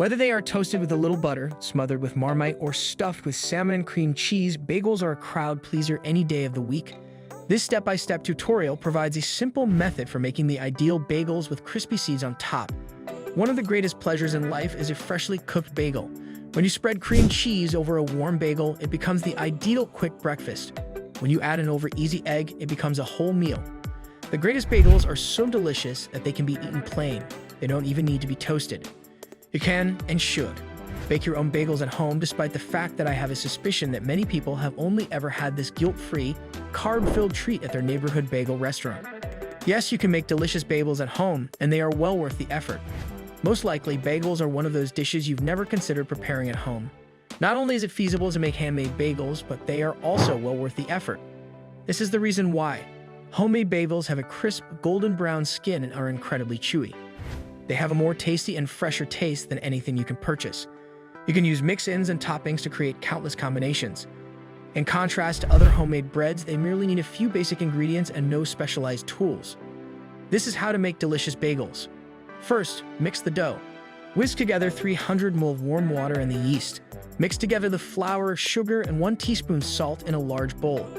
Whether they are toasted with a little butter, smothered with Marmite, or stuffed with salmon and cream cheese, bagels are a crowd pleaser any day of the week. This step-by-step tutorial provides a simple method for making the ideal bagels with crispy seeds on top. One of the greatest pleasures in life is a freshly cooked bagel. When you spread cream cheese over a warm bagel, it becomes the ideal quick breakfast. When you add an over-easy egg, it becomes a whole meal. The greatest bagels are so delicious that they can be eaten plain. They don't even need to be toasted. You can, and should, bake your own bagels at home, despite the fact that I have a suspicion that many people have only ever had this guilt-free, carb-filled treat at their neighborhood bagel restaurant. Yes, you can make delicious bagels at home, and they are well worth the effort. Most likely, bagels are one of those dishes you've never considered preparing at home. Not only is it feasible to make handmade bagels, but they are also well worth the effort. This is the reason why. Homemade bagels have a crisp, golden brown skin and are incredibly chewy. They have a more tasty and fresher taste than anything you can purchase. You can use mix-ins and toppings to create countless combinations. In contrast to other homemade breads, they merely need a few basic ingredients and no specialized tools. This is how to make delicious bagels. First, mix the dough. Whisk together 300 ml of warm water and the yeast. Mix together the flour, sugar, and 1 teaspoon salt in a large bowl.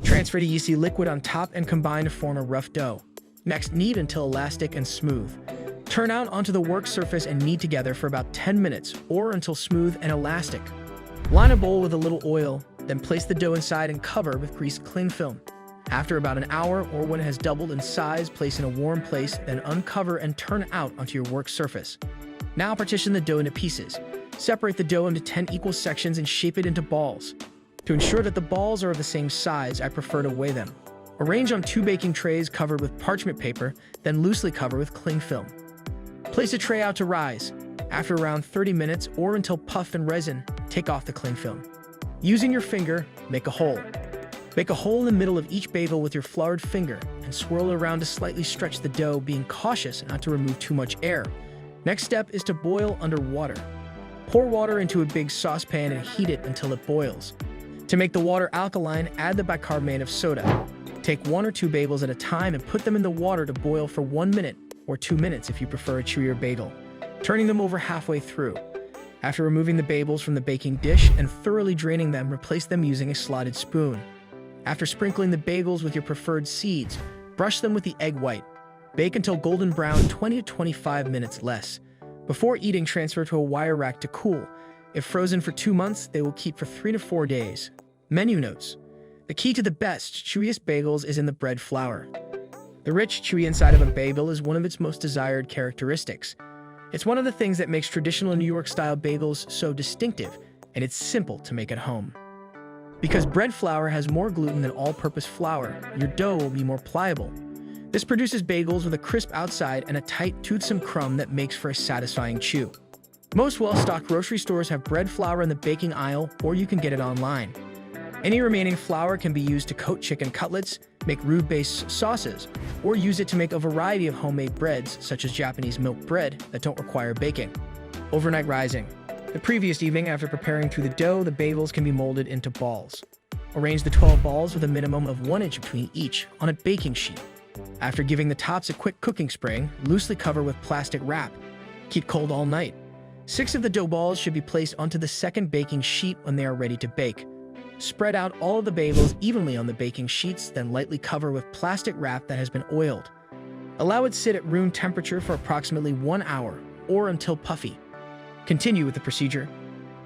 Transfer the yeasty liquid on top and combine to form a rough dough. Next, knead until elastic and smooth. Turn out onto the work surface and knead together for about 10 minutes, or until smooth and elastic. Line a bowl with a little oil, then place the dough inside and cover with greased cling film. After about an hour, or when it has doubled in size, place in a warm place, then uncover and turn out onto your work surface. Now partition the dough into pieces. Separate the dough into 10 equal sections and shape it into balls. To ensure that the balls are of the same size, I prefer to weigh them. Arrange on 2 baking trays covered with parchment paper, then loosely cover with cling film. Place a tray out to rise. After around 30 minutes or until puffed in resin, take off the cling film. Using your finger, make a hole. Make a hole in the middle of each bagel with your floured finger and swirl around to slightly stretch the dough, being cautious not to remove too much air. Next step is to boil under water. Pour water into a big saucepan and heat it until it boils. To make the water alkaline, add the bicarbonate of soda. Take 1 or 2 bagels at a time and put them in the water to boil for 1 minute, or 2 minutes if you prefer a chewier bagel, turning them over halfway through. After removing the bagels from the baking dish and thoroughly draining them, replace them using a slotted spoon. After sprinkling the bagels with your preferred seeds, brush them with the egg white. Bake until golden brown, 20 to 25 minutes less. Before eating, transfer to a wire rack to cool. If frozen for 2 months, they will keep for 3 to 4 days. Menu notes. The key to the best, chewiest bagels is in the bread flour. The rich, chewy inside of a bagel is one of its most desired characteristics. It's one of the things that makes traditional New York-style bagels so distinctive, and it's simple to make at home. Because bread flour has more gluten than all-purpose flour, your dough will be more pliable. This produces bagels with a crisp outside and a tight, toothsome crumb that makes for a satisfying chew. Most well-stocked grocery stores have bread flour in the baking aisle, or you can get it online. Any remaining flour can be used to coat chicken cutlets, make roux-based sauces, or use it to make a variety of homemade breads, such as Japanese milk bread, that don't require baking. Overnight rising. The previous evening, after preparing through the dough, the bagels can be molded into balls. Arrange the 12 balls with a minimum of 1 inch between each on a baking sheet. After giving the tops a quick cooking spray, loosely cover with plastic wrap. Keep cold all night. 6 of the dough balls should be placed onto the second baking sheet when they are ready to bake. Spread out all of the bagels evenly on the baking sheets, then lightly cover with plastic wrap that has been oiled. Allow it sit at room temperature for approximately 1 hour, or until puffy. Continue with the procedure.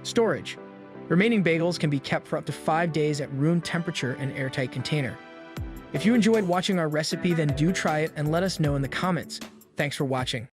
Storage. Remaining bagels can be kept for up to 5 days at room temperature in an airtight container. If you enjoyed watching our recipe, then do try it and let us know in the comments. Thanks for watching.